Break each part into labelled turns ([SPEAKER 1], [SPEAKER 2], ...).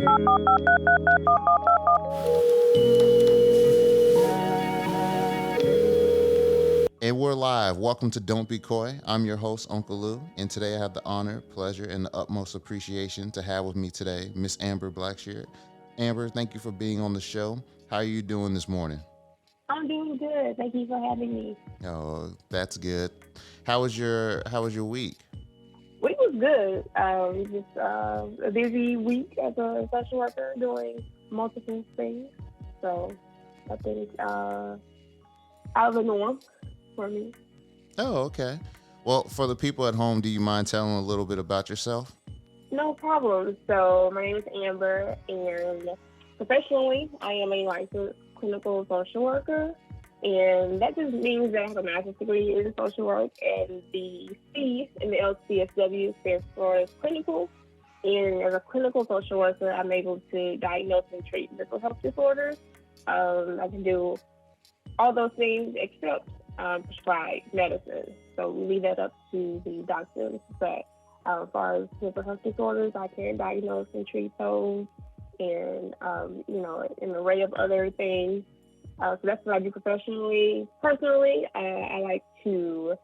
[SPEAKER 1] And we're live. Welcome to Don't Be Coy. I'm your host, Uncle Lou, and today I have the honor, pleasure, and the utmost appreciation to have with me today Miss Amber Blackshear. Amber, thank you for being on the show. How are you doing this morning?
[SPEAKER 2] I'm doing good. Thank you for having me.
[SPEAKER 1] Oh, that's good. How was your week?
[SPEAKER 2] Week was good. Just a busy week as a social worker doing multiple things. So I think out of the norm for me.
[SPEAKER 1] Oh, okay. Well, for the people at home, do you mind telling a little bit about yourself?
[SPEAKER 2] No problem. So my name is Amber, and professionally, I am a licensed clinical social worker. And that just means that I have a master's degree in social work, and the C in the LCSW stands for clinical. And as a clinical social worker, I'm able to diagnose and treat mental health disorders. I can do all those things except prescribe medicine. So we leave that up to the doctors. But as far as mental health disorders, I can diagnose and treat those, and an array of other things. So that's what I do professionally. Personally, I like to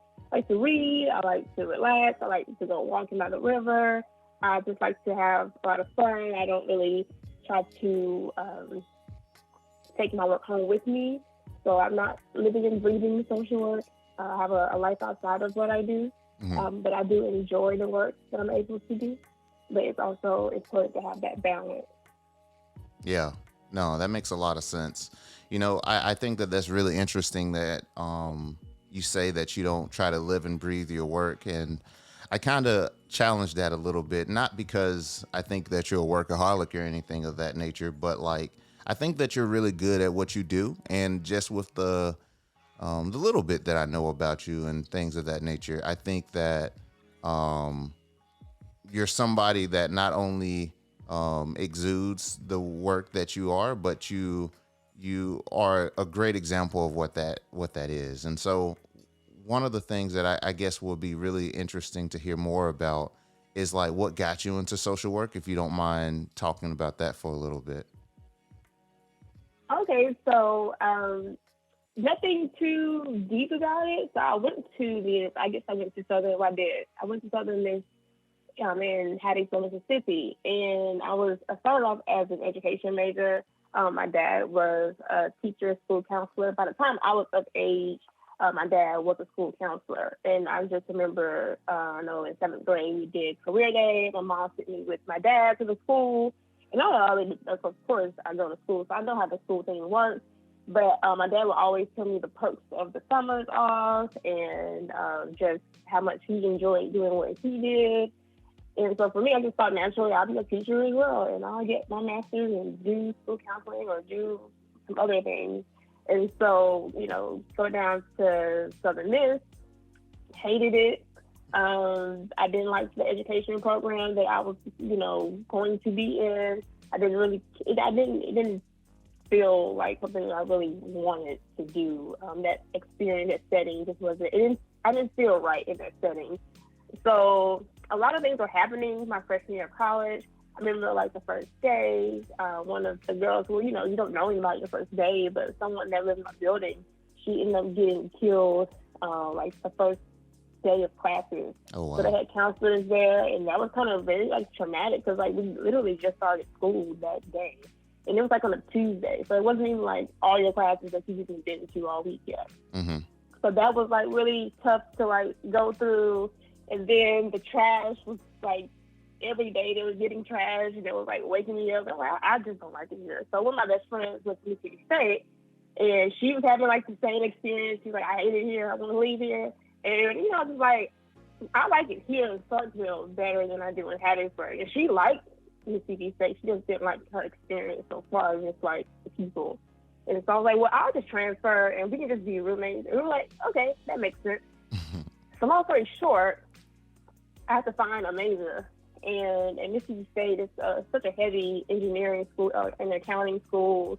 [SPEAKER 2] read. I like to relax. I like to go walking by the river. I just like to have a lot of fun. I don't really try to take my work home with me. So I'm not living and breathing social work. I have a life outside of what I do.
[SPEAKER 1] Hmm.
[SPEAKER 2] But I do enjoy the work that I'm able to do. But it's also important to have that balance.
[SPEAKER 1] Yeah, no, that makes a lot of sense. I think that that's really interesting that you say that you don't try to live and breathe your work. And I kind of challenge that a little bit, not because I think that you're a workaholic or anything of that nature, but like I think that you're really good at what you do. And just with the little bit that I know about you and things of that nature, I think that um, you're somebody that not only exudes the work that you are, but you are a great example of what that is. And so, one of the things that I guess will be really interesting to hear more about is like what got you into social work. If you don't mind talking about that for a little bit.
[SPEAKER 2] Okay, so nothing too deep about it. So I went to Southern, well, I did. I went to Southern Miss in Hattiesville, Mississippi. And I started off as an education major. My dad was a teacher, school counselor. By the time I was of age, my dad was a school counselor. And I just remember, I know in seventh grade, we did career day. My mom sent me with my dad to the school. And of course, I go to school, so I know how the school thing works. But my dad would always tell me the perks of the summers off, and just how much he enjoyed doing what he did. And so for me, I just thought naturally I'll be a teacher as well, and I'll get my master's and do school counseling or do some other things. And so, go down to Southern Miss, hated it. I didn't like the education program that I was, going to be in. It didn't feel like something I really wanted to do. That experience, that setting just wasn't, I didn't feel right in that setting. So a lot of things were happening my freshman year of college. I remember like the first day, one of the girls who, you don't know anybody the first day, but someone that lived in my building, she ended up getting killed like the first day of classes.
[SPEAKER 1] Oh
[SPEAKER 2] So they
[SPEAKER 1] wow.
[SPEAKER 2] had counselors there, and that was kind of very like traumatic because like we literally just started school that day. And it was like on a Tuesday. So it wasn't even like all your classes that you just been to all week yet.
[SPEAKER 1] Hmm.
[SPEAKER 2] So that was like really tough to like go through. And then the trash was like every day they were getting trash, and they was like waking me up. And I'm like, I just don't like it here. So one of my best friends went to Mississippi State, and she was having like the same experience. She's like, I hate it here. I want to leave here. And just like I like it here in Starkville better than I do in Hattiesburg. And she liked Mississippi State. She just didn't like her experience so far, just like the people. And so I was like, well, I'll just transfer and we can just be roommates. And we were like, okay, that makes sense. So long story short, I had to find a major. And at Mississippi State, it's such a heavy engineering school and accounting school.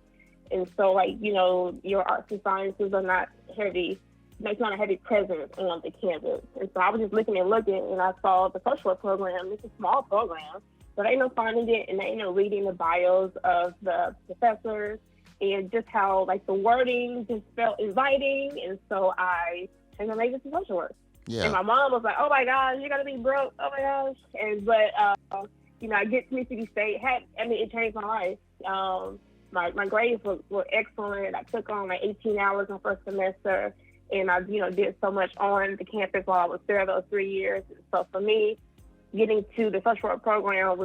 [SPEAKER 2] And so, like, your arts and sciences are not heavy. There's not a heavy presence on the campus. And so I was just looking, and I saw the social work program. It's a small program, So they ain't no finding it, and they ain't no reading the bios of the professors, and just how like the wording just felt inviting. And so I changed my major to social work. And
[SPEAKER 1] Yeah.
[SPEAKER 2] my mom was like, "Oh my gosh, you're gonna be broke! Oh my gosh!" And I get to Mississippi State. It changed my life. My grades were excellent. I took on like 18 hours my first semester, and I did so much on the campus while I was there those 3 years. So for me, getting to the social work program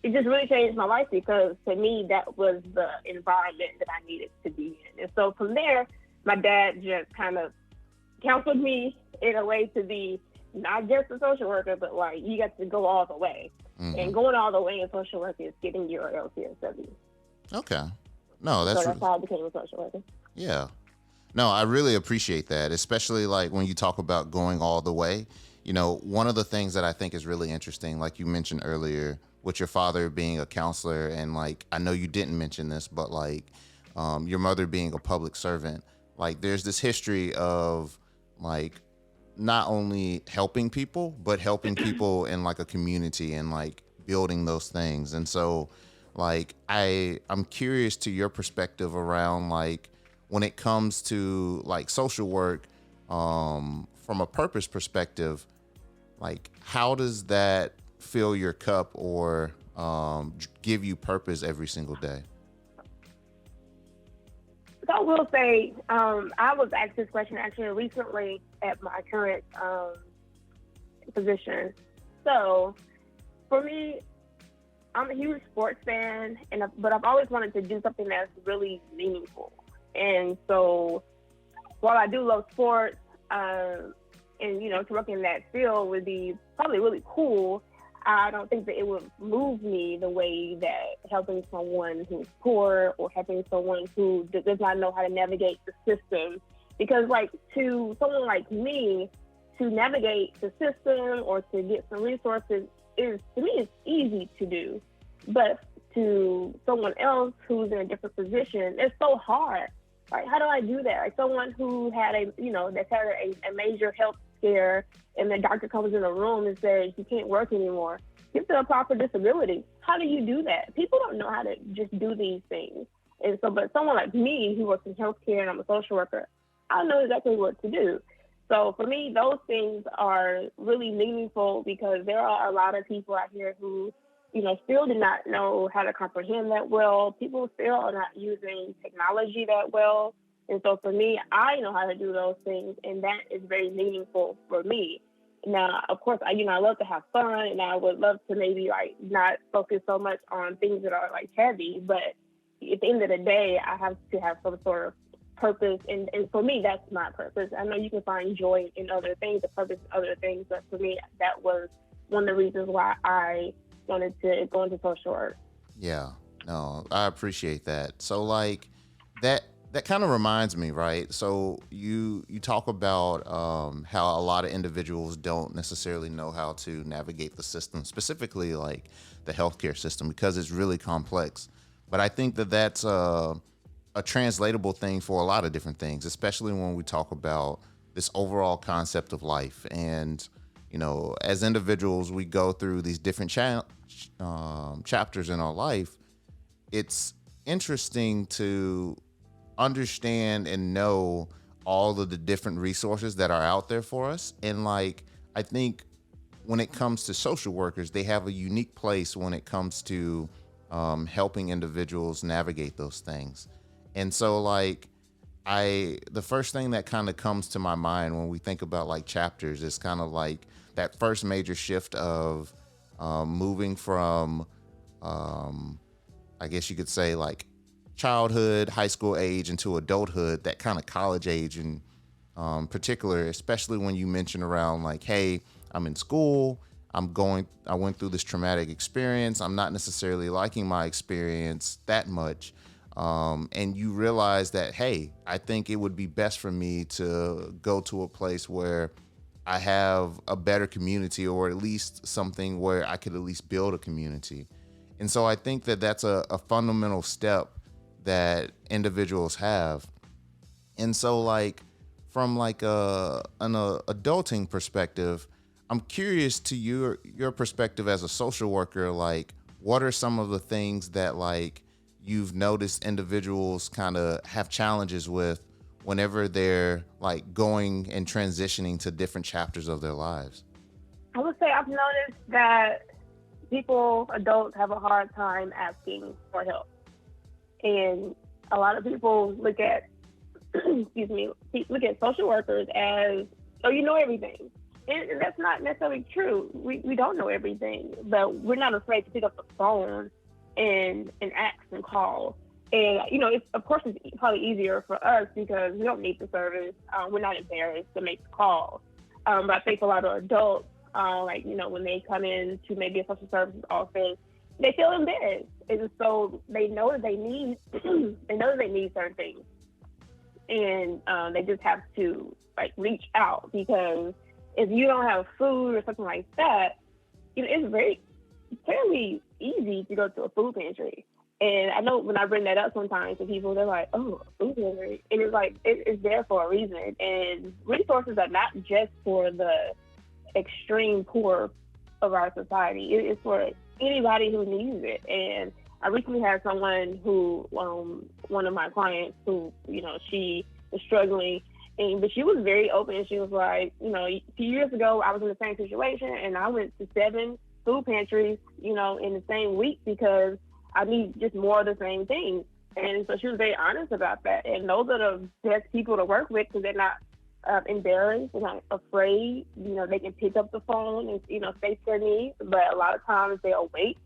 [SPEAKER 2] it just really changed my life, because to me that was the environment that I needed to be in. And so from there, my dad just kind of counseled me in a way to be not just a social worker, but like you got to go all the way.
[SPEAKER 1] Mm-hmm.
[SPEAKER 2] And going all the way in social work is getting your LCSW.
[SPEAKER 1] Okay. No,
[SPEAKER 2] So
[SPEAKER 1] that's
[SPEAKER 2] that's how I became a social worker.
[SPEAKER 1] yeah. No, I really appreciate that, especially like when you talk about going all the way. One of the things that I think is really interesting, like you mentioned earlier, with your father being a counselor, and like I know you didn't mention this, but like your mother being a public servant, like there's this history of like not only helping people, but helping people in like a community and like building those things. And so like I'm curious to your perspective around like when it comes to like social work, from a purpose perspective, like how does that fill your cup or give you purpose every single day?
[SPEAKER 2] So I will say, I was asked this question actually recently at my current position. So for me, I'm a huge sports fan, but I've always wanted to do something that's really meaningful. And so while I do love sports, to work in that field would be probably really cool, I don't think that it would move me the way that helping someone who's poor or helping someone who does not know how to navigate the system. Because like to someone like me, to navigate the system or to get some resources is, to me, it's easy to do. But to someone else who's in a different position, it's so hard. Like, how do I do that? Like someone who had that's had a major health scare, and the doctor comes in the room and says you can't work anymore. You have to apply for disability. How do you do that? People don't know how to just do these things. And so, but someone like me who works in healthcare and I'm a social worker, I know exactly what to do. So for me, those things are really meaningful, because there are a lot of people out here who, still do not know how to comprehend that well. People still are not using technology that well. And so for me, I know how to do those things, and that is very meaningful for me. Now, of course, I love to have fun, and I would love to maybe like not focus so much on things that are like heavy. But at the end of the day, I have to have some sort of purpose, and for me, that's my purpose. I know you can find joy in other things, the purpose in other things, but for me, that was one of the reasons why I wanted to go into social work.
[SPEAKER 1] Yeah, no, I appreciate that. So like that kind of reminds me, right? So you talk about how a lot of individuals don't necessarily know how to navigate the system, specifically like the healthcare system, because it's really complex. But I think that that's a translatable thing for a lot of different things, especially when we talk about this overall concept of life. And as individuals, we go through these different chapters in our life. It's interesting to understand and know all of the different resources that are out there for us. And like, I think when it comes to social workers, they have a unique place when it comes to helping individuals navigate those things. And so like, the first thing that kind of comes to my mind when we think about like chapters is kind of like that first major shift of moving from, I guess you could say like childhood, high school age into adulthood, that kind of college age in particular, especially when you mention around like, hey, I'm in school, I went through this traumatic experience. I'm not necessarily liking my experience that much. And you realize that, hey, I think it would be best for me to go to a place where I have a better community, or at least something where I could at least build a community. And so I think that that's a fundamental step that individuals have. And so like from like an adulting perspective, I'm curious to your perspective as a social worker, like what are some of the things that like you've noticed individuals kind of have challenges with whenever they're like going and transitioning to different chapters of their lives?
[SPEAKER 2] I would say I've noticed that adults, have a hard time asking for help. And a lot of people look at, excuse me, look at social workers as, oh, you know everything. And that's not necessarily true. We don't know everything, but we're not afraid to pick up the phone and ask and call. And, it's, of course, it's probably easier for us because we don't need the service. We're not embarrassed to make the call. But I think for a lot of adults, when they come in to maybe a social services office, they feel embarrassed. And so they know that they need, they know that they need certain things. And they just have to, reach out because if you don't have food or something like that, it's fairly easy to go to a food pantry. And I know when I bring that up sometimes to people, they're like, "Oh, a food pantry," and it's like it's there for a reason. And resources are not just for the extreme poor of our society. It's for anybody who needs it. And I recently had someone who, one of my clients, who she was struggling. But she was very open. And she was like, a few years ago, I was in the same situation, and I went to 7 food pantries, in the same week because I need just more of the same things. And so she was very honest about that. And those are the best people to work with because they're not embarrassed, they're not afraid. They can pick up the phone and, state their needs. But a lot of times they'll wait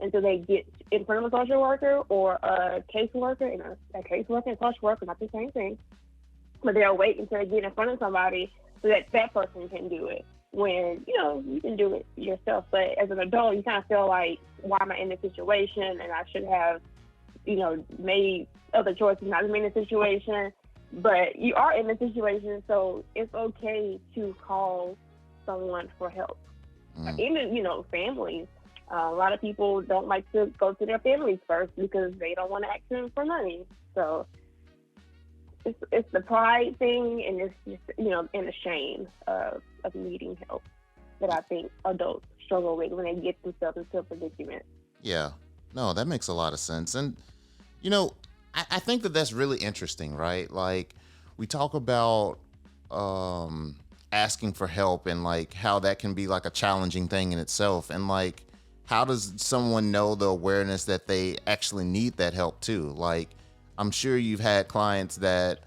[SPEAKER 2] until they get in front of a social worker or a caseworker. And a caseworker and social worker are not the same thing. But they'll wait until they get in front of somebody so that that person can do it. When, you can do it yourself. But as an adult, you kind of feel like, why am I in this situation? And I should have, made other choices not to be in this situation. But you are in the situation, so it's okay to call someone for help. Even, families. A lot of people don't like to go to their families first because they don't want to ask them for money. So it's the pride thing, and it's just, and the shame of needing help that I think adults struggle with when they get themselves into a predicament.
[SPEAKER 1] Yeah, no, that makes a lot of sense. And, I think that that's really interesting, right? Like, we talk about asking for help and like how that can be like a challenging thing in itself. And like, how does someone know the awareness that they actually need that help too? Like, I'm sure you've had clients that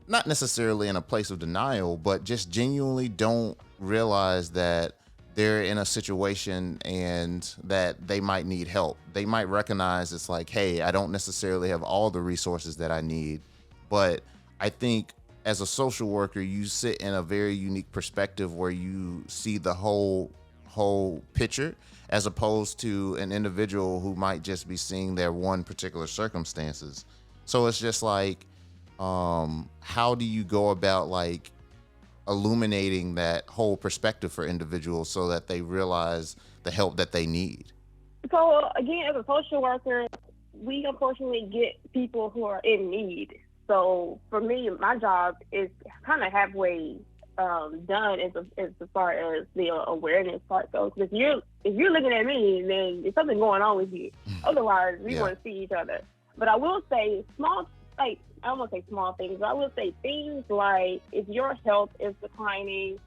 [SPEAKER 1] not necessarily in a place of denial, but just genuinely don't realize that they're in a situation and that they might need help. They might recognize it's like, hey, I don't necessarily have all the resources that I need, but I think as a social worker, you sit in a very unique perspective where you see the whole picture as opposed to an individual who might just be seeing their one particular circumstances. So it's just like, how do you go about like illuminating that whole perspective for individuals so that they realize the help that they need?
[SPEAKER 2] So again, as a social worker, we unfortunately get people who are in need. So for me, my job is kind of halfway done as far as the awareness part goes. If you're looking at me, then there's something going on with you. Otherwise, we want to see each other. But I will say I don't want to say small things, but I will say things like if your health is declining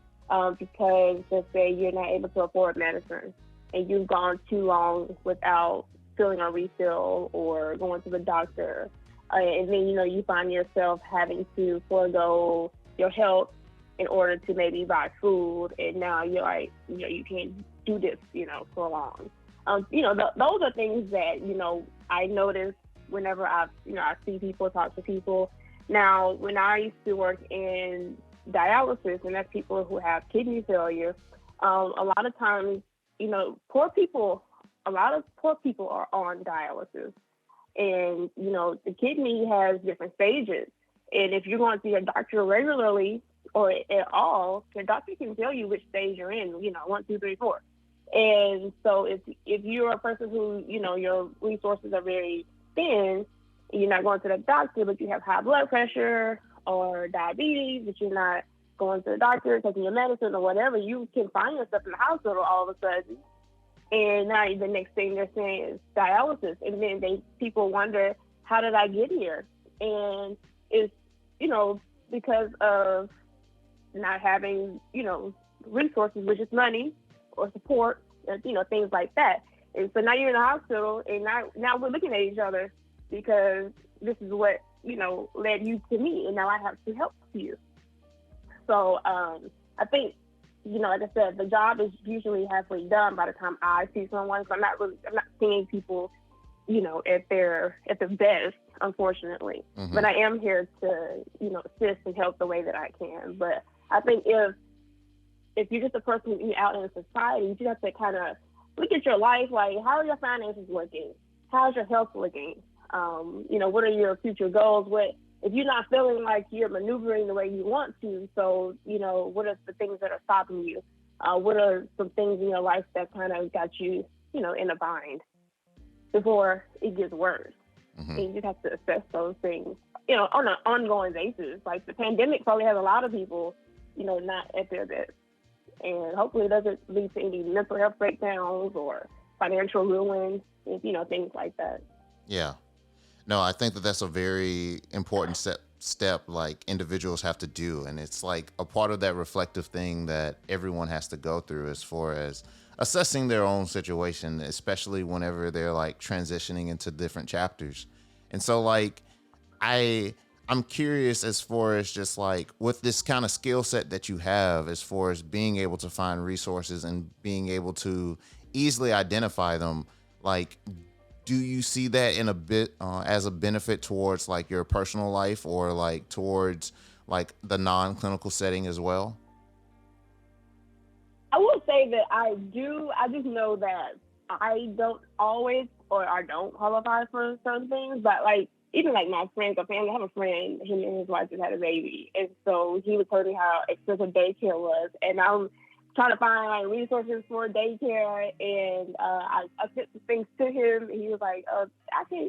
[SPEAKER 2] because, let's say, you're not able to afford medicine and you've gone too long without filling a refill or going to the doctor, and then, you find yourself having to forego your health in order to maybe buy food, and now you're like, you can't do this, for long. Those are things that, I notice whenever I see people, talk to people. Now, when I used to work in dialysis, and that's people who have kidney failure, a lot of times, a lot of poor people are on dialysis. And, the kidney has different stages. And if you're going to see your doctor regularly or at all, your doctor can tell you which stage you're in, 1, 2, 3, 4. And so if you're a person who, your resources are very thin, you're not going to the doctor, but you have high blood pressure or diabetes, but you're not going to the doctor, taking your medicine or whatever, you can find yourself in the hospital all of a sudden. And now the next thing they're saying is dialysis, and then people wonder, how did I get here? And it's, you know, because of not having, resources, which is money or support, things like that. And so now you're in the hospital, and now we're looking at each other because this is what, led you to me, and now I have to help you. So I think, like I said, the job is usually halfway done by the time I see someone. So I'm not seeing people, at their best, unfortunately.
[SPEAKER 1] Mm-hmm.
[SPEAKER 2] But I am here to, assist and help the way that I can. But I think if you're just a person out in society, you just have to kind of look at your life, like, how are your finances looking? How's your health looking? What are your future goals? If you're not feeling like you're maneuvering the way you want to, so, what are the things that are stopping you? What are some things in your life that kind of got you, in a bind before it gets worse?
[SPEAKER 1] Mm-hmm.
[SPEAKER 2] And you just have to assess those things, on an ongoing basis. Like the pandemic probably has a lot of people, not at their best. And hopefully it doesn't lead to any mental health breakdowns or financial ruin, things like that.
[SPEAKER 1] Yeah. No, I think that that's a very important step like individuals have to do. And it's like a part of that reflective thing that everyone has to go through as far as assessing their own situation, especially whenever they're like transitioning into different chapters. And so like I'm curious as far as just like with this kind of skill set that you have as far as being able to find resources and being able to easily identify them, like do you see that in a bit as a benefit towards like your personal life or like towards like the non-clinical setting as well?
[SPEAKER 2] I will say that I do. I just know that I don't always, or I don't qualify for certain things, but like, even like my friends or family, I have a friend, him and his wife just had a baby. And so he was telling me how expensive daycare was. And I'm trying to find like resources for daycare. And I sent some things to him, and he was like,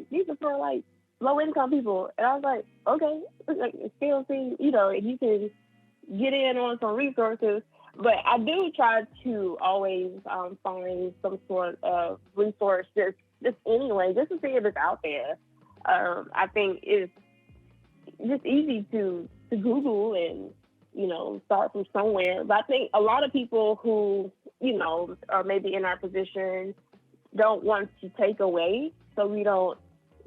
[SPEAKER 2] these are for like low income people. And I was like, okay, like, still see, if you can get in on some resources. But I do try to always find some sort of resource just anyway, just to see if it's out there. I think it's just easy to Google and, start from somewhere. But I think a lot of people who, are maybe in our position don't want to take away, so we don't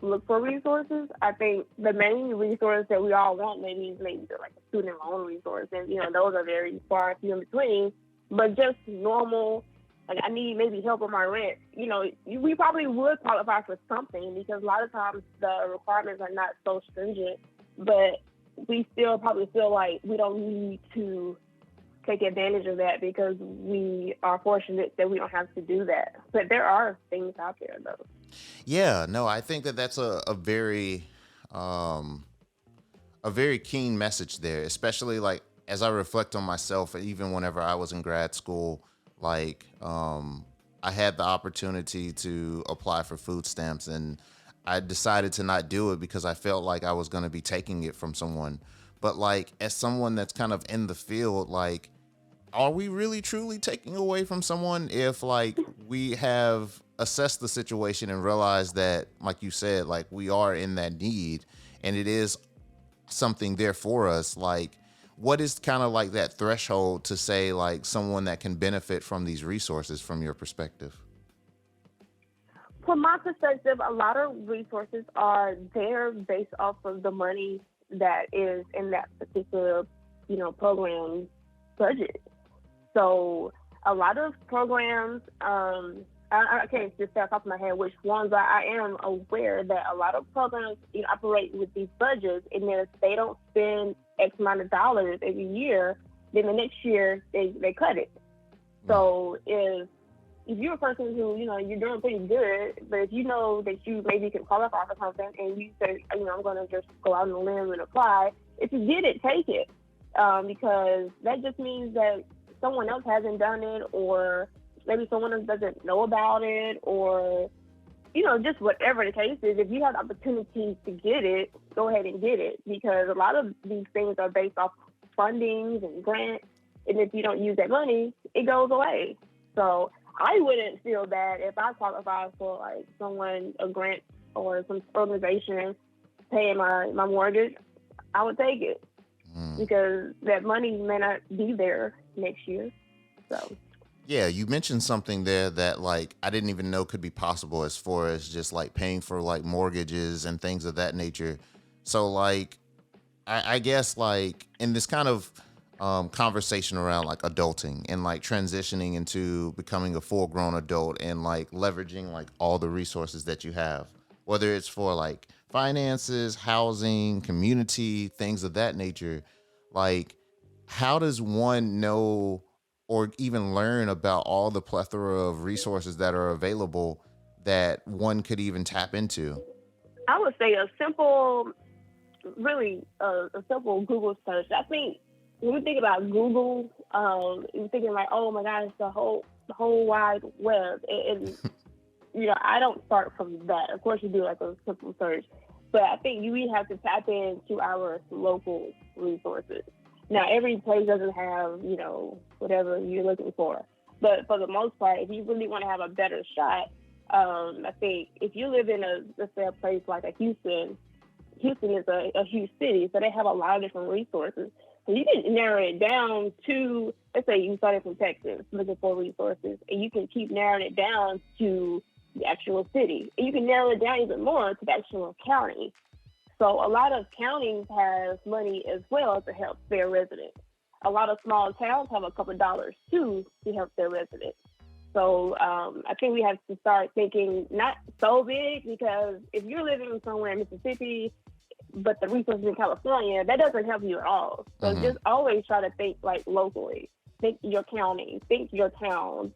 [SPEAKER 2] look for resources. I think the main resource that we all want maybe like a student loan resource. And, those are very far and few in between. But just normal, like I need maybe help with my rent, we probably would qualify for something because a lot of times the requirements are not so stringent, but we still probably feel like we don't need to take advantage of that because we are fortunate that we don't have to do that. But there are things out there though.
[SPEAKER 1] Yeah, no, I think that that's a very keen message there, especially like as I reflect on myself, even whenever I was in grad school, like I had the opportunity to apply for food stamps and I decided to not do it because I felt like I was going to be taking it from someone. But like as someone that's kind of in the field, like are we really truly taking away from someone if like we have assessed the situation and realized that, like you said, like we are in that need and it is something there for us? Like what is kind of like that threshold to say like someone that can benefit from these resources from your perspective?
[SPEAKER 2] From my perspective, a lot of resources are there based off of the money that is in that particular, program budget. So a lot of programs, I can't just say off the top of my head which ones, but I am aware that a lot of programs operate with these budgets, and if they don't spend X amount of dollars every year, then the next year they cut it. So if you're a person who, you're doing pretty good, but if you know that you maybe can qualify for something and you say, I'm going to just go out on a limb and apply, if you get it, take it. Because that just means that someone else hasn't done it, or maybe someone else doesn't know about it, or, just whatever the case is. If you have the opportunity to get it, go ahead and get it, because a lot of these things are based off fundings and grants. And if you don't use that money, it goes away. So I wouldn't feel bad if I qualified for like someone a grant or some organization paying my mortgage. I would take it
[SPEAKER 1] Mm.
[SPEAKER 2] because that money may not be there next year. So
[SPEAKER 1] Yeah, you mentioned something there that like I didn't even know could be possible as far as just like paying for like mortgages and things of that nature. So like I guess like in this kind of conversation around like adulting and like transitioning into becoming a full grown adult and like leveraging like all the resources that you have, whether it's for like finances, housing, community, things of that nature, like how does one know or even learn about all the plethora of resources that are available that one could even tap into?
[SPEAKER 2] I would say a simple, really a simple Google search. I think when we think about Google, you're thinking like, oh my gosh, the whole wide web. And I don't start from that. Of course, you do like a simple search, but I think you really have to tap into our local resources. Now, every place doesn't have whatever you're looking for, but for the most part, if you really want to have a better shot, I think if you live in let's say a place like a Houston. Houston is a huge city, so they have a lot of different resources. So you can narrow it down to, let's say you started from Texas looking for resources, and you can keep narrowing it down to the actual city. And you can narrow it down even more to the actual county. So a lot of counties have money as well to help their residents. A lot of small towns have a couple of dollars too to help their residents. So I think we have to start thinking not so big, because if you're living somewhere in Mississippi, but the resources in California, that doesn't help you at all. So
[SPEAKER 1] Mm-hmm.
[SPEAKER 2] just always try to think like locally. Think your county, think your town,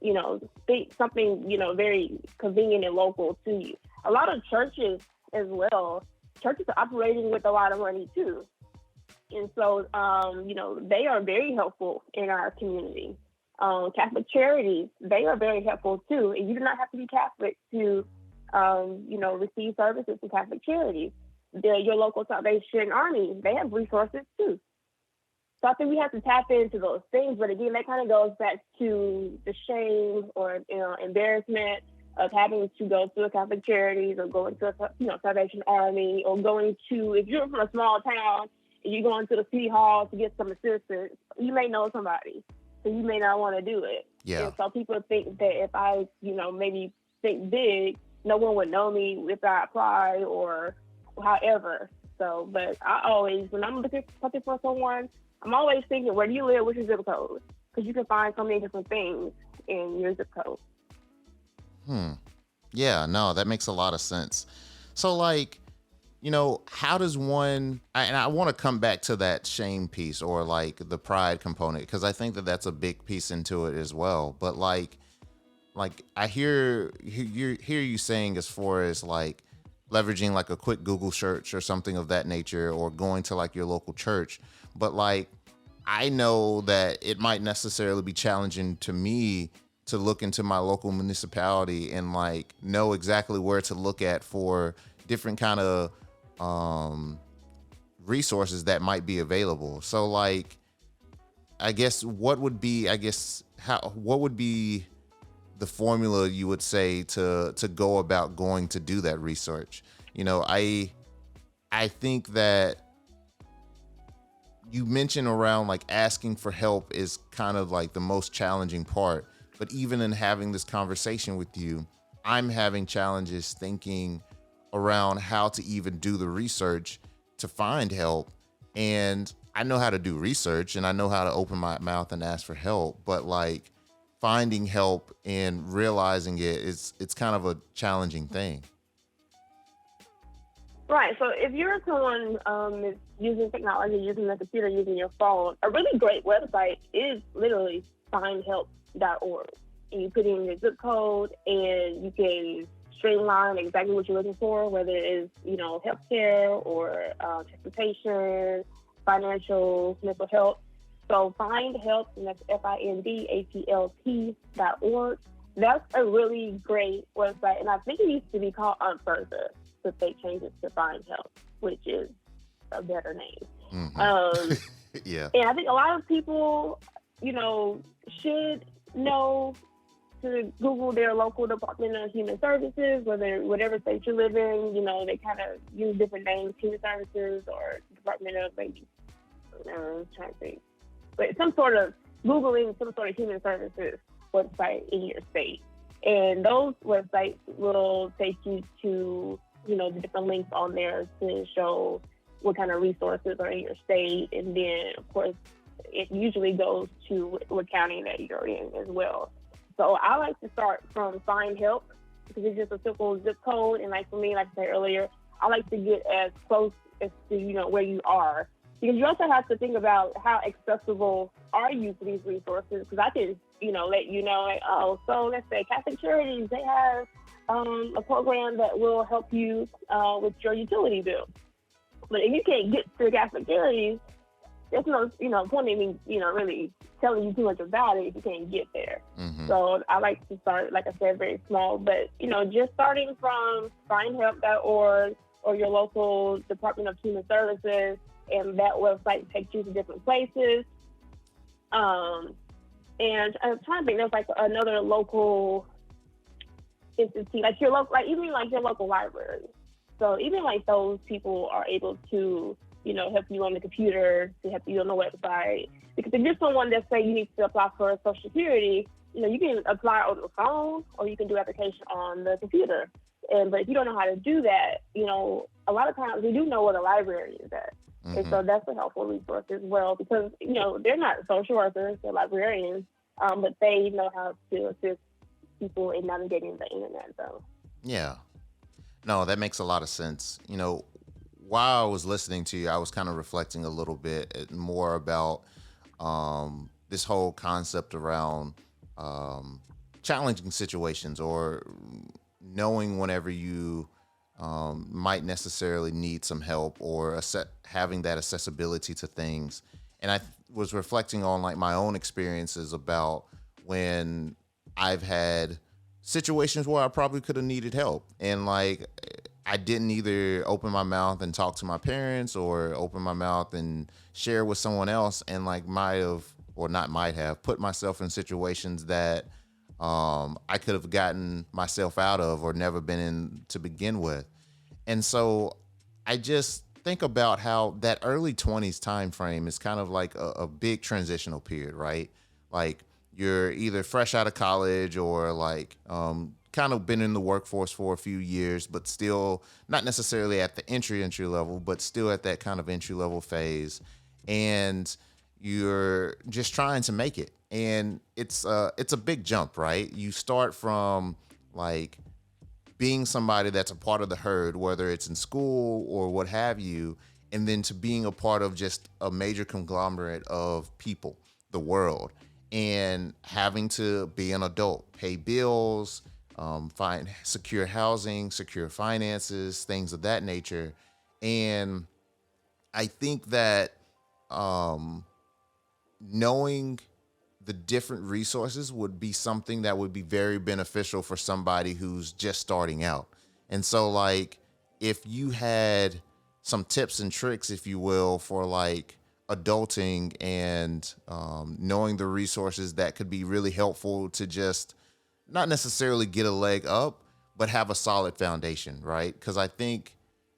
[SPEAKER 2] think something, very convenient and local to you. A lot of churches as well, churches are operating with a lot of money too. And so, they are very helpful in our community. Catholic charities, they are very helpful too. And you do not have to be Catholic to, receive services from Catholic charities. Your local Salvation Army, they have resources too. So I think we have to tap into those things. But again, that kind of goes back to the shame or embarrassment of having to go to a Catholic charities or going to a Salvation Army, or going to, if you're from a small town and you're going to the city hall to get some assistance, you may know somebody, so you may not want to do it.
[SPEAKER 1] Yeah.
[SPEAKER 2] And so people think that if I, maybe think big, no one would know me if I apply or however. So, but I always, when I'm looking something for someone, I'm always thinking, where do you live? What's your zip code? Because you can find so many different things in your zip code.
[SPEAKER 1] Hmm. Yeah, no, that makes a lot of sense. So like, how does one, and I want to come back to that shame piece or like the pride component, because I think that that's a big piece into it as well. But like I hear you saying as far as like leveraging like a quick Google search or something of that nature, or going to like your local church. But like, I know that it might necessarily be challenging to me to look into my local municipality and like know exactly where to look at for different kind of um, resources that might be available. So like, I guess what would be the formula you would say to go about going to do that research? I think that you mentioned around like asking for help is kind of like the most challenging part. But even in having this conversation with you, I'm having challenges thinking around how to even do the research to find help. And I know how to do research and I know how to open my mouth and ask for help, but like finding help and realizing it's kind of a challenging thing.
[SPEAKER 2] Right. So if you're someone is using technology, using the computer, using your phone, a really great website is literally findhelp.org. And you put in your zip code and you can streamline exactly what you're looking for, whether it is, healthcare or transportation, financial, mental health. So find help, and that's findhelp.org. That's a really great website, and I think it used to be called Unfurther, but they changed it to Find Help, which is a better name.
[SPEAKER 1] Mm-hmm. Yeah.
[SPEAKER 2] And I think a lot of people, should know to Google their local Department of Human Services, whatever state you live in. They kind of use different names, Human Services or Department of maybe, I'm trying to think, but Googling some sort of human services website in your state. And those websites will take you to, the different links on there to show what kind of resources are in your state. And then, of course, it usually goes to what county that you're in as well. So I like to start from Find Help because it's just a simple zip code. And like for me, like I said earlier, I like to get as close as to, where you are. Because you also have to think about how accessible are you to these resources. Because I can, let you know, like, oh, so let's say Catholic Charities, they have a program that will help you with your utility bill. But if you can't get to Catholic Charities, there's no, point in me, really telling you too much about it if you can't get there.
[SPEAKER 1] Mm-hmm.
[SPEAKER 2] So I like to start, like I said, very small. But, just starting from findhelp.org or your local Department of Human Services, and that website takes you to different places. And I'm trying to think, there's like another local entity, like your local, like even like your local library. So even like those people are able to, help you on the computer, to help you on the website. Because if you're someone that say you need to apply for Social Security, you can apply on the phone or you can do application on the computer. But if you don't know how to do that, a lot of times we do know where the library is at.
[SPEAKER 1] Mm-hmm.
[SPEAKER 2] And so that's a helpful resource as well because, they're not social workers, they're librarians, but they know how to assist people in navigating the internet. So,
[SPEAKER 1] Yeah. No, that makes a lot of sense. While I was listening to you, I was kind of reflecting a little bit more about this whole concept around challenging situations or knowing whenever you might necessarily need some help or having that accessibility to things. And I was reflecting on like my own experiences about when I've had situations where I probably could have needed help. And like, I didn't either open my mouth and talk to my parents or open my mouth and share with someone else, and like might have put myself in situations that I could have gotten myself out of or never been in to begin with. And so I just think about how that early 20s time frame is kind of like a big transitional period, right? Like you're either fresh out of college or like kind of been in the workforce for a few years, but still not necessarily at the entry level, but still at that kind of entry level phase. And you're just trying to make it. And it's a big jump, right? You start from like being somebody that's a part of the herd, whether it's in school or what have you, and then to being a part of just a major conglomerate of people, the world, and having to be an adult, pay bills, find secure housing, secure finances, things of that nature. And I think that knowing the different resources would be something that would be very beneficial for somebody who's just starting out. And so like if you had some tips and tricks, if you will, for like adulting and knowing the resources that could be really helpful to just not necessarily get a leg up, but have a solid foundation, right? Because I think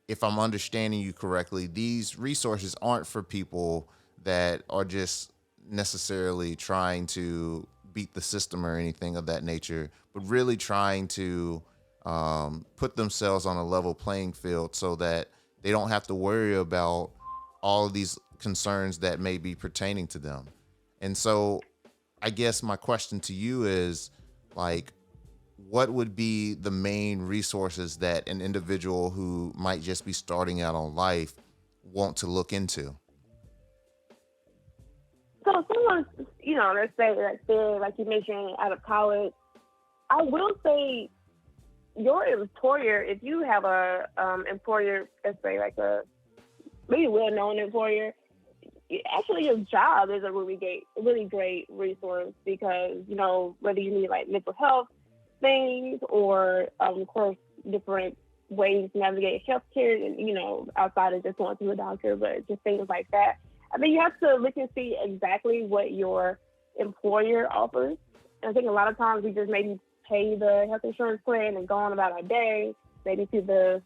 [SPEAKER 1] if I'm understanding you correctly, these resources aren't for people that are just necessarily trying to beat the system or anything of that nature, but really trying to put themselves on a level playing field so that they don't have to worry about all of these concerns that may be pertaining to them. And so I guess my question to you is like, what would be the main resources that an individual who might just be starting out on life want to look into?
[SPEAKER 2] So someone, let's say that they're, like you mentioned, out of college, I will say your employer, if you have a employer, let's say like a really well-known employer, actually your job is a really great resource because, whether you need like mental health things or, of course, different ways to navigate healthcare and, outside of just going to a doctor, but just things like that. I mean, you have to look and see exactly what your employer offers I think a lot of times we just maybe pay the health insurance plan and go on about our day, maybe to the,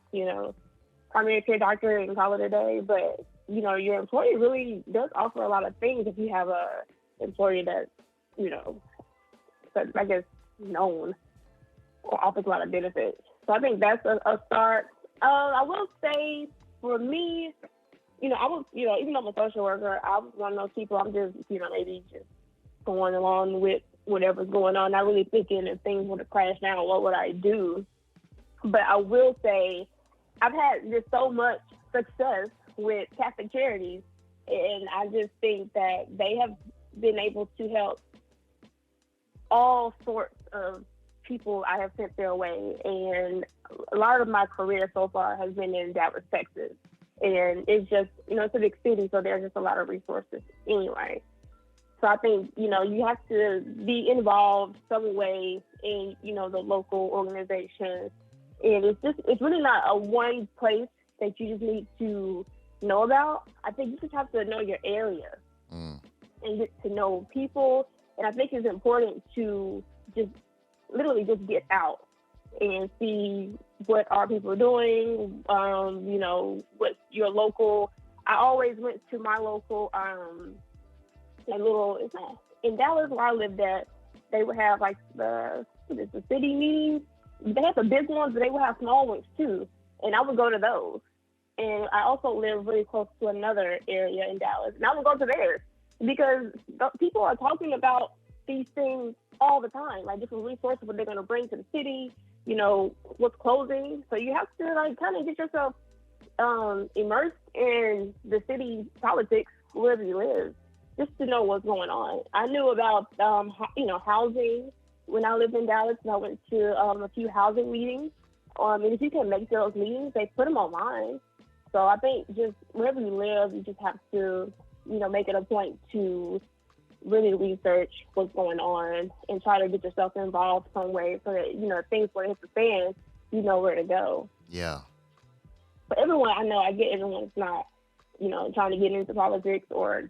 [SPEAKER 2] primary care doctor and call it a day. But, your employer really does offer a lot of things if you have a employer that, I guess, known or offers a lot of benefits. So I think that's a start. I will say for me, I was, even though I'm a social worker, I was one of those people, I'm just, maybe just going along with whatever's going on, not really thinking if things were to crash down, what would I do? But I will say I've had just so much success with Catholic Charities, and I just think that they have been able to help all sorts of people I have sent their way. And a lot of my career so far has been in Dallas, Texas. And it's just, it's a big city, so there's just a lot of resources anyway. So I think, you have to be involved some way in, the local organization. And it's really not a one place that you just need to know about. I think you just have to know your area and get to know people. And I think it's important to just literally just get out and see what are people doing, what's your local. I always went to my local, it's not in Dallas where I lived at, they would have like the city meetings. They have the big ones, but they would have small ones too. And I would go to those. And I also live really close to another area in Dallas, and I would go to theirs because people are talking about these things all the time, like different resources, what they're going to bring to the city, what's closing. So you have to kind of get yourself immersed in the city politics wherever you live, just to know what's going on. I knew about, housing when I lived in Dallas, and I went to a few housing meetings. And if you can make those meetings, they put them online. So I think just wherever you live, you just have to, make it a point to really research what's going on and try to get yourself involved some way so that, things where it hits the fan, you know where to go.
[SPEAKER 1] Yeah.
[SPEAKER 2] But everyone, I know, I get everyone's not, trying to get into politics or,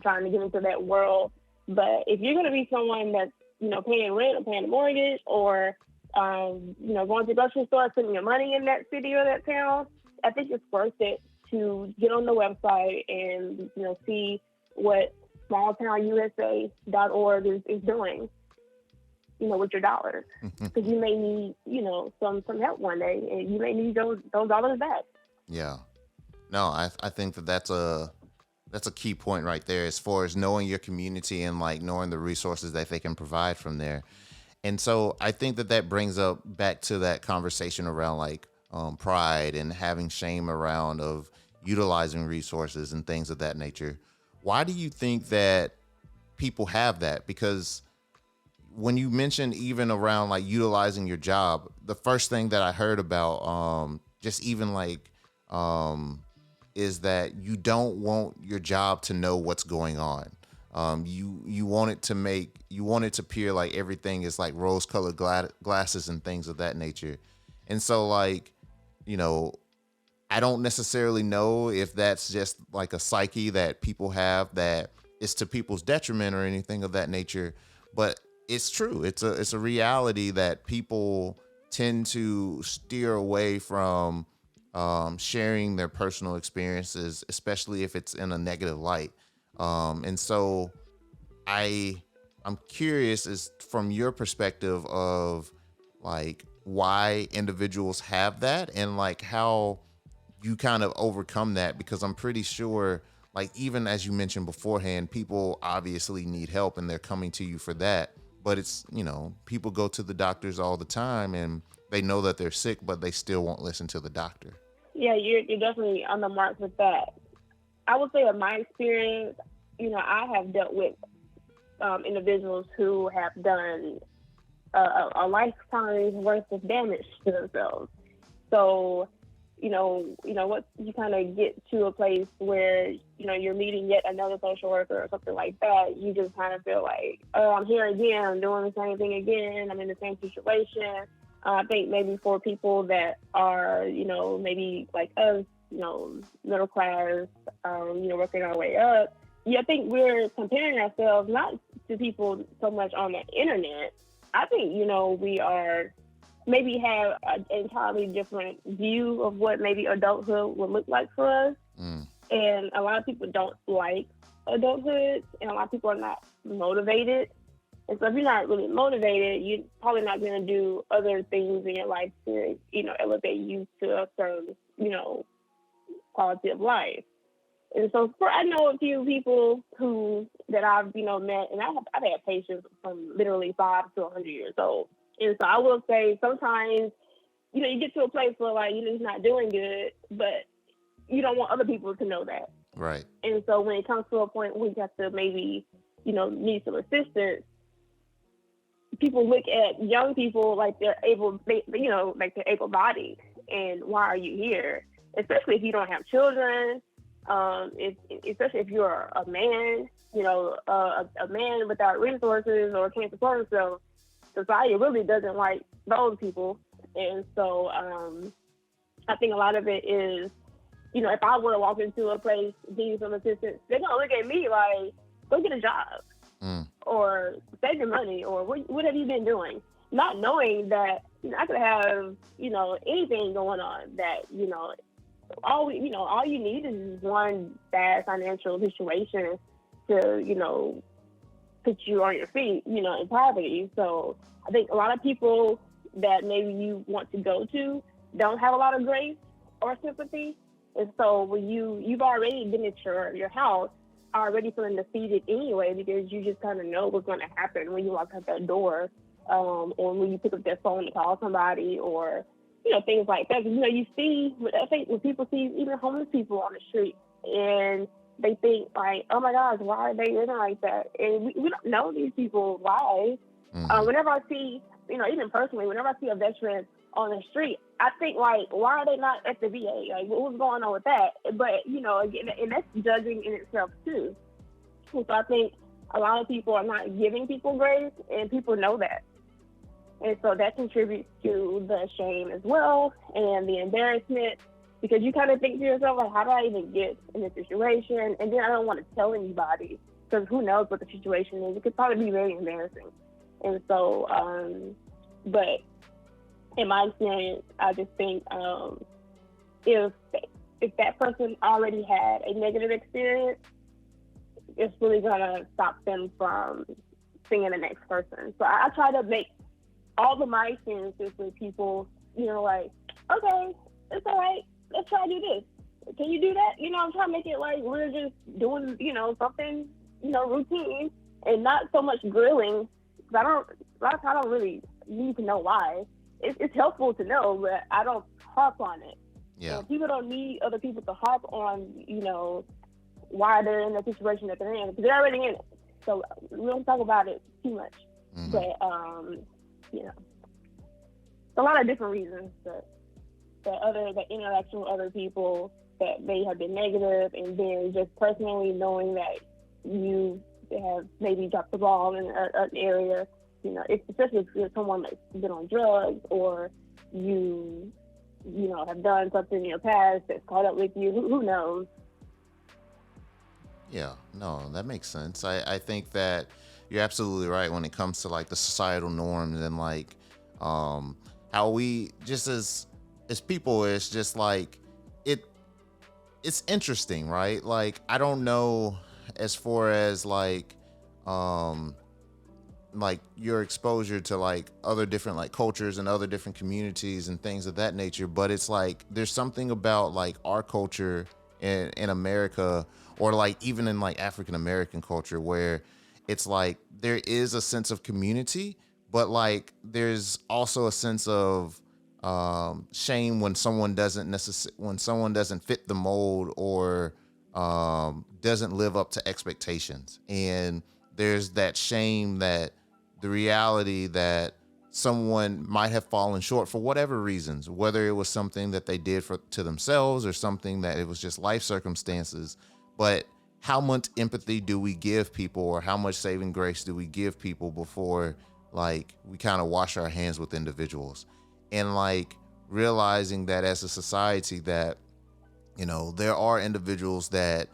[SPEAKER 2] trying to get into that world. But if you're going to be someone that's, paying rent or paying a mortgage or, going to the grocery store, putting your money in that city or that town, I think it's worth it to get on the website and, see what smalltownusa.org is doing, with your dollars. Because you may need, some help one day, and you may need those dollars back.
[SPEAKER 1] Yeah. No, I think that's a key point right there as far as knowing your community and like knowing the resources that they can provide from there. And so I think that brings up back to that conversation around like pride and having shame around of utilizing resources and things of that nature. Why do you think that people have that? Because when you mentioned even around like utilizing your job, the first thing that I heard about just even like is that you don't want your job to know what's going on. You want it to appear like everything is like rose colored glasses and things of that nature. And so like, I don't necessarily know if that's just like a psyche that people have that is to people's detriment or anything of that nature, but it's true. It's a reality that people tend to steer away from sharing their personal experiences, especially if it's in a negative light. And so I'm curious is from your perspective of like why individuals have that and like how you kind of overcome that, because I'm pretty sure like even as you mentioned beforehand, people obviously need help and they're coming to you for that. But it's, people go to the doctors all the time and they know that they're sick, but they still won't listen to the doctor.
[SPEAKER 2] Yeah, you're definitely on the mark with that. I would say in my experience, I have dealt with individuals who have done a lifetime's worth of damage to themselves. So, what you kind of get to a place where, you're meeting yet another social worker or something like that, you just kind of feel like, oh, I'm here again, I'm doing the same thing again, I'm in the same situation. I think maybe for people that are, maybe like us, middle class, working our way up, I think we're comparing ourselves not to people so much on the internet, I think, we are maybe have an entirely different view of what maybe adulthood would look like for us.
[SPEAKER 1] Mm.
[SPEAKER 2] And a lot of people don't like adulthood, and a lot of people are not motivated. And so if you're not really motivated, you're probably not going to do other things in your life to, elevate you to a certain, quality of life. And so I know a few people that I've, met, and I've had patients from literally 5 to 100 years old. And so I will say sometimes, you get to a place where like, it's not doing good, but you don't want other people to know that.
[SPEAKER 1] Right.
[SPEAKER 2] And so when it comes to a point where you have to maybe, need some assistance, people look at young people like they're like they're able-bodied. And why are you here? Especially if you don't have children, especially if you're a man, a man without resources or can't support himself. Society really doesn't like those people. And so I think a lot of it is, if I were to walk into a place needing some assistance, they're going to look at me like, go get a job. Or save your money, or what have you been doing? Not knowing that I could have anything going on. That all you need is one bad financial situation to put you on your feet, in poverty. So I think a lot of people that maybe you want to go to don't have a lot of grace or sympathy, and so when you've already been at your house, already feeling defeated anyway, because you just kind of know what's going to happen when you walk out that door, or when you pick up that phone to call somebody, or things like that. You see, I think when people see even homeless people on the street, and they think like, oh my gosh, why are they living like that? And we don't know these people lives. Whenever I see, even personally, whenever I see a veteran on the street, I think like, why are they not at the VA? Like, what's going on with that? But again, and that's judging in itself too. So I think a lot of people are not giving people grace, and people know that, and so that contributes to the shame as well and the embarrassment, because you kind of think to yourself like, how did I even get in this situation? And then I don't want to tell anybody, because who knows what the situation is? It could probably be very embarrassing. And so, but in my experience, I just think if that person already had a negative experience, it's really gonna stop them from seeing the next person. So I try to make all of my experiences with people, like, okay, it's all right, let's try to do this. Can you do that? I'm trying to make it like we're just doing, something, routine, and not so much grilling. Because I don't really need to know why. It's helpful to know, but I don't harp on it.
[SPEAKER 1] Yeah.
[SPEAKER 2] So people don't need other people to harp on, why they're in the situation that they're in, because they're already in it. So we don't talk about it too much. Mm-hmm. But, a lot of different reasons that interaction with other people that may have been negative, and then just personally knowing that you have maybe dropped the ball in an area, especially if you're someone that's been on drugs, or you have done something in your past that's caught up with you. Who knows?
[SPEAKER 1] Yeah, no, that makes sense. I think that you're absolutely right when it comes to like the societal norms, and like how we just as people, it's just like it's interesting, right? Like, I don't know as far as like your exposure to like other different like cultures and other different communities and things of that nature, but it's like there's something about like our culture in America, or like even in like African American culture, where it's like there is a sense of community, but like there's also a sense of shame when someone doesn't fit the mold, or doesn't live up to expectations. And there's that shame, that the reality that someone might have fallen short for whatever reasons, whether it was something that they did to themselves, or something that it was just life circumstances. But how much empathy do we give people, or how much saving grace do we give people before like we kind of wash our hands with individuals? And like realizing that as a society that, there are individuals that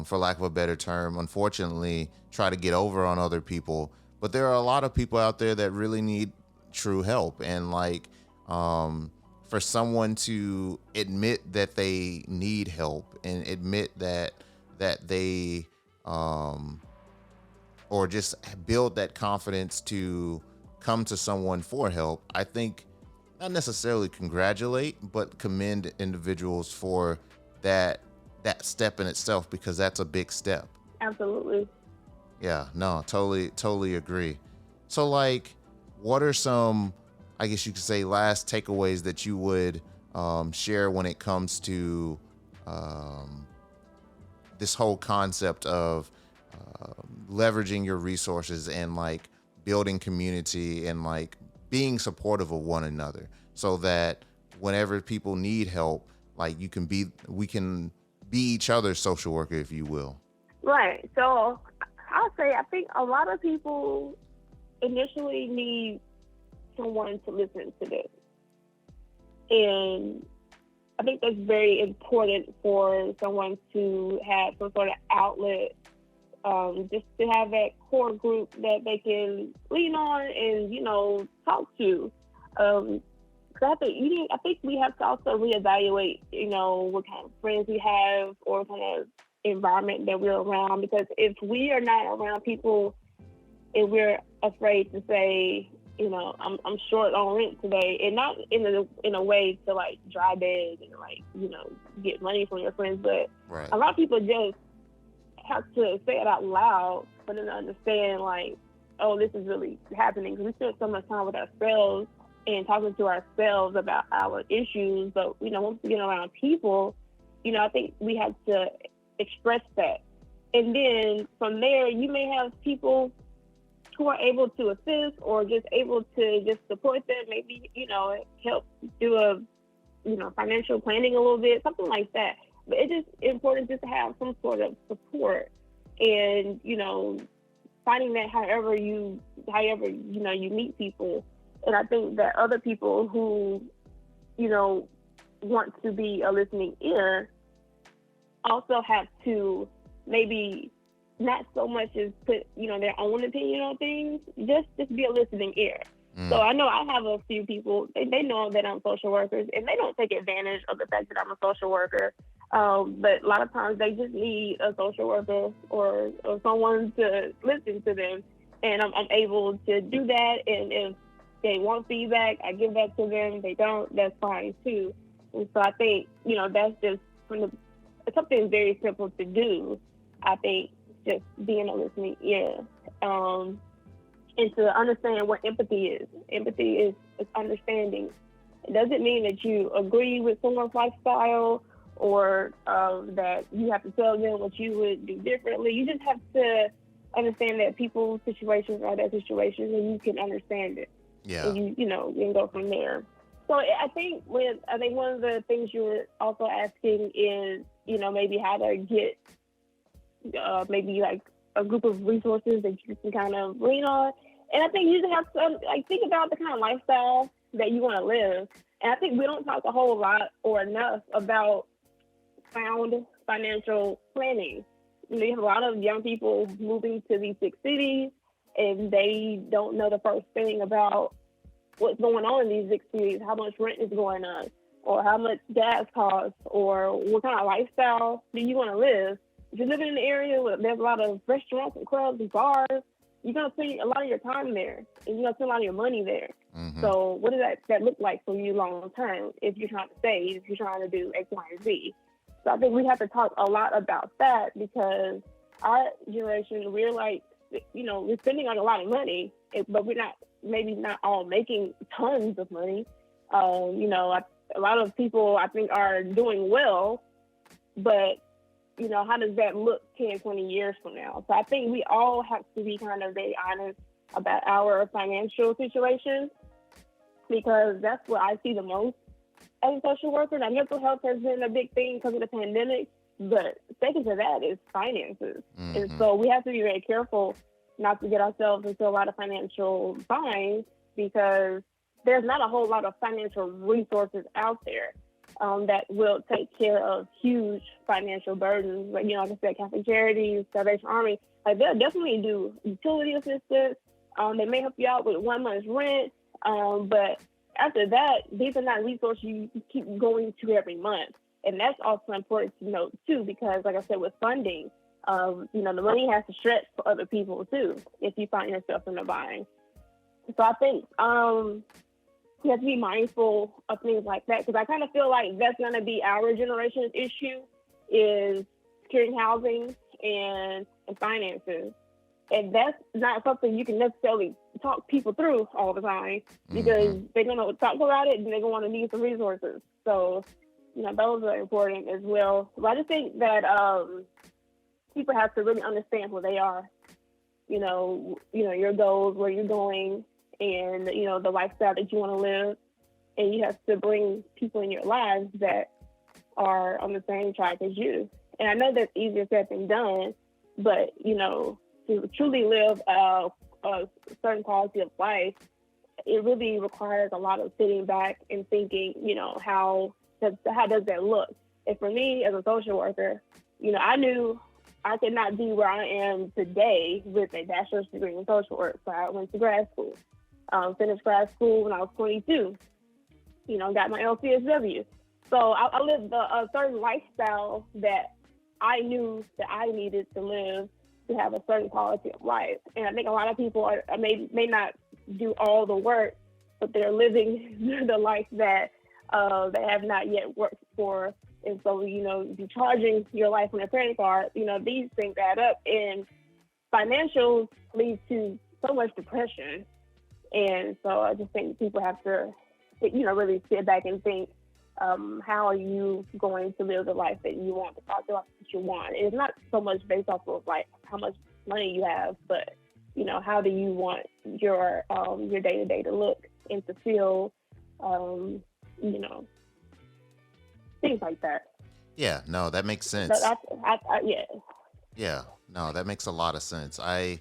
[SPEAKER 1] for lack of a better term, unfortunately, try to get over on other people. But there are a lot of people out there that really need true help. And like, for someone to admit that they need help and admit that they, or just build that confidence to come to someone for help, I think not necessarily congratulate, but commend individuals for that that step in itself, because that's a big step.
[SPEAKER 2] Absolutely.
[SPEAKER 1] Yeah, no, totally agree. So like, what are some, I guess you could say, last takeaways that you would share when it comes to um, this whole concept of leveraging your resources and like building community and like being supportive of one another, so that whenever people need help, like we can be each other's social worker, if you will.
[SPEAKER 2] Right. So I'll say I think a lot of people initially need someone to listen to them. And I think that's very important for someone to have some sort of outlet, just to have that core group that they can lean on and, talk to. Um, 'Cause I think we have to also reevaluate, what kind of friends we have or what kind of environment that we're around. Because if we are not around people and we're afraid to say, I'm short on rent today, and not in a way to like dry beg and like get money from your friends, but
[SPEAKER 1] Right.
[SPEAKER 2] a lot of people just have to say it out loud for them to understand, like, oh, this is really happening, because we spend so much time with ourselves and talking to ourselves about our issues. But once we get around people, I think we have to express that, and then from there, you may have people who are able to assist or just able to just support them, maybe, help do a, financial planning a little bit, something like that. But it's just important just to have some sort of support, and, finding that however you meet people. And I think that other people who, want to be a listening ear also have to maybe not so much as put, their own opinion on things, just be a listening ear. So I know I have a few people, they know that I'm social workers, and they don't take advantage of the fact that I'm a social worker. But a lot of times they just need a social worker or someone to listen to them. And I'm able to do that. And if they want feedback, I give that to them. They don't, that's fine too. And so I think, that's just something very simple to do. I think just being a listening ear. And to understand what empathy is. Empathy is understanding. It doesn't mean that you agree with someone's lifestyle or that you have to tell them what you would do differently. You just have to understand that people's situations are their situations, and you can understand it.
[SPEAKER 1] Yeah.
[SPEAKER 2] And you can go from there. So I think one of the things you were also asking is, maybe how to get maybe like a group of resources that you can kind of lean on. And I think you just have to like think about the kind of lifestyle that you want to live. And I think we don't talk a whole lot or enough about sound financial planning. You have a lot of young people moving to these big cities, and they don't know the first thing about what's going on in these big cities, how much rent is going on, or how much gas costs, or what kind of lifestyle do you want to live. If you're living in an area where there's a lot of restaurants and clubs and bars, you're going to spend a lot of your time there, and you're going to spend a lot of your money there.
[SPEAKER 1] Mm-hmm.
[SPEAKER 2] So what does that look like for you long term if you're trying to save, if you're trying to do X, Y, and Z? So I think we have to talk a lot about that, because our generation, we're like, we're spending on a lot of money, but we're maybe not all making tons of money. A lot of people, I think, are doing well, but how does that look 10, 20 years from now? So I think we all have to be kind of very honest about our financial situation, because that's what I see the most as a social worker. Now, mental health has been a big thing because of the pandemic, but second to that is finances.
[SPEAKER 1] Mm-hmm.
[SPEAKER 2] And so we have to be very careful not to get ourselves into a lot of financial binds, because there's not a whole lot of financial resources out there. that will take care of huge financial burdens. Like, like I said, Catholic Charities, Salvation Army, like they'll definitely do utility assistance. They may help you out with 1 month's rent. But after that, these are not resources you keep going to every month. And that's also important to note too, because like I said, with funding, the money has to stretch for other people too, if you find yourself in a bind. So I think you have to be mindful of things like that, because I kind of feel like that's going to be our generation's issue, is securing housing and finances. And that's not something you can necessarily talk people through all the time, because they're going to talk about it and they're going to want to need some resources. So, those are important as well. But I just think that people have to really understand who they are, your goals, where you're going, and, the lifestyle that you want to live. And you have to bring people in your lives that are on the same track as you. And I know that's easier said than done, but, to truly live a certain quality of life, it really requires a lot of sitting back and thinking, how does that look? And for me, as a social worker, I knew I could not be where I am today with a bachelor's degree in social work. So I went to grad school, finished grad school when I was 22, got my LCSW. So I lived a certain lifestyle that I knew that I needed to live to have a certain quality of life. And I think a lot of people may not do all the work, but they're living the life that they have not yet worked for. And so, if you're charging your life on a credit card, these things add up, and financials lead to so much depression. And so I just think people have to, really sit back and think, how are you going to live the life that you want, the quality of life that you want? And it's not so much based off of like how much money you have, but how do you want your day-to-day to look and to feel, things like that.
[SPEAKER 1] Yeah, no, that makes sense.
[SPEAKER 2] Yeah.
[SPEAKER 1] Yeah, no, that makes a lot of sense. I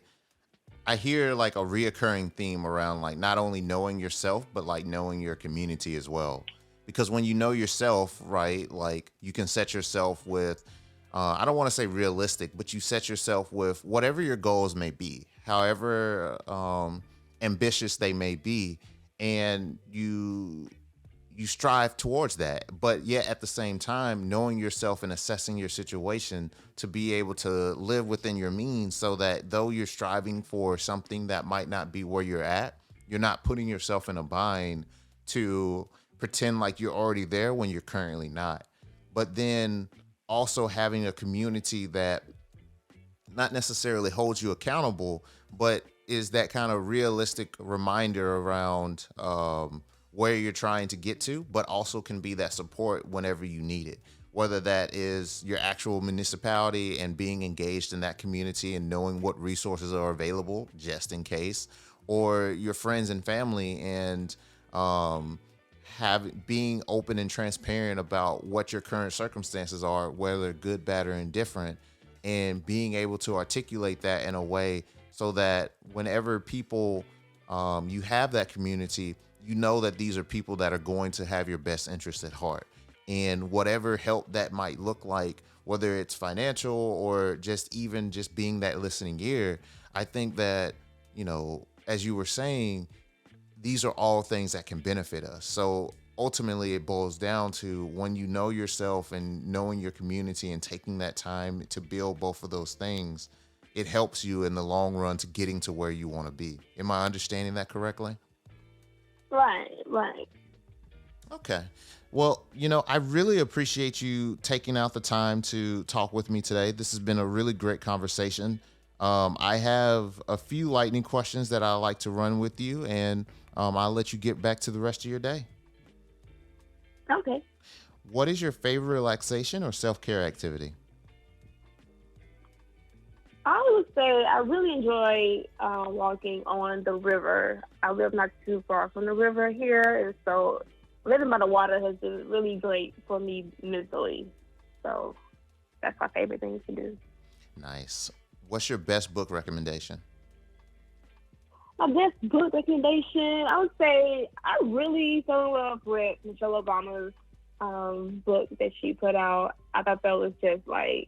[SPEAKER 1] hear like a reoccurring theme around like not only knowing yourself, but like knowing your community as well. Because when you know yourself, right, like you can set yourself with, I don't want to say realistic, but you set yourself with whatever your goals may be, however ambitious they may be, and you strive towards that. But yet at the same time, knowing yourself and assessing your situation to be able to live within your means, so that though you're striving for something that might not be where you're at, you're not putting yourself in a bind to pretend like you're already there when you're currently not. But then also having a community that not necessarily holds you accountable, but is that kind of realistic reminder around where you're trying to get to, but also can be that support whenever you need it. Whether that is your actual municipality and being engaged in that community and knowing what resources are available just in case, or your friends and family, and being open and transparent about what your current circumstances are, whether good, bad, or indifferent, and being able to articulate that in a way so that whenever people you have that community, you know that these are people that are going to have your best interest at heart. And whatever help that might look like, whether it's financial or just even just being that listening ear, I think that, as you were saying, these are all things that can benefit us. So ultimately it boils down to when you know yourself and knowing your community and taking that time to build both of those things, it helps you in the long run to getting to where you want to be. Am I understanding that correctly?
[SPEAKER 2] Right.
[SPEAKER 1] Okay. Well, I really appreciate you taking out the time to talk with me today. This has been a really great conversation. I have a few lightning questions that I like to run with you, and I'll let you get back to the rest of your day.
[SPEAKER 2] Okay.
[SPEAKER 1] What is your favorite relaxation or self-care activity?
[SPEAKER 2] I would say I really enjoy walking on the river. I live not too far from the river here, and so living by the water has been really great for me mentally. So that's my favorite thing to do.
[SPEAKER 1] Nice. What's your best book recommendation?
[SPEAKER 2] My best book recommendation, I would say I really fell in love with Michelle Obama's book that she put out. I thought that was just like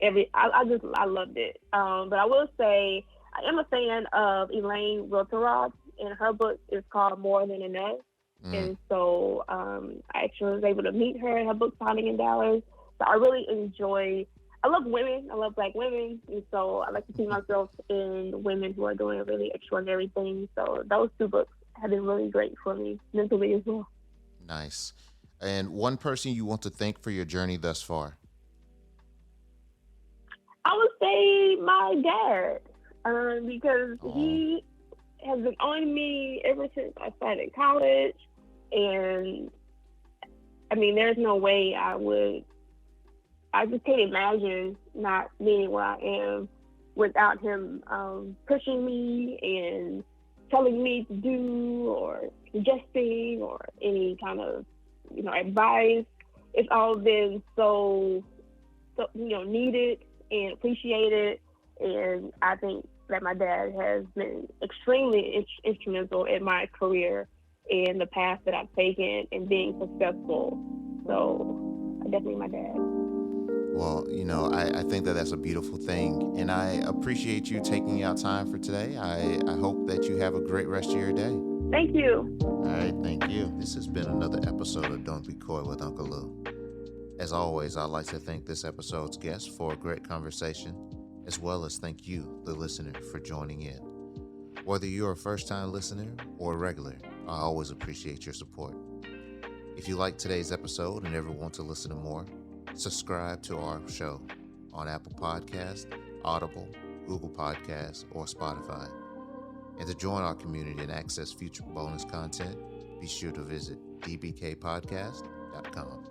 [SPEAKER 2] I loved it. But I will say I am a fan of Elaine Welteroth, and her book is called More Than Enough.
[SPEAKER 1] Mm,
[SPEAKER 2] And so I actually was able to meet her at her book signing in Dallas. So I really enjoy. I love women. I love Black women, and so I like to see myself in women who are doing really extraordinary things. So those two books have been really great for me mentally as well.
[SPEAKER 1] nice. And one person you want to thank for your journey thus far?
[SPEAKER 2] I would say my dad, because
[SPEAKER 1] Oh,
[SPEAKER 2] he has been on me ever since I started college, and I mean, there's no way I would. I just can't imagine not being where I am without him pushing me and telling me to do or suggesting or any kind of advice. It's all been so needed and appreciated, and I think that my dad has been extremely instrumental in my career and the path that I've taken and being successful. So definitely my dad.
[SPEAKER 1] well, I think that that's a beautiful thing. And I appreciate you taking out time for today. I hope that you have a great rest of your day.
[SPEAKER 2] Thank you.
[SPEAKER 1] All right, thank you. This has been another episode of Don't Be Coy with Uncle Lou. As always, I'd like to thank this episode's guest for a great conversation, as well as thank you, the listener, for joining in. Whether you're a first-time listener or a regular, I always appreciate your support. If you like today's episode and ever want to listen to more, subscribe to our show on Apple Podcasts, Audible, Google Podcasts, or Spotify. And to join our community and access future bonus content, be sure to visit dbkpodcast.com.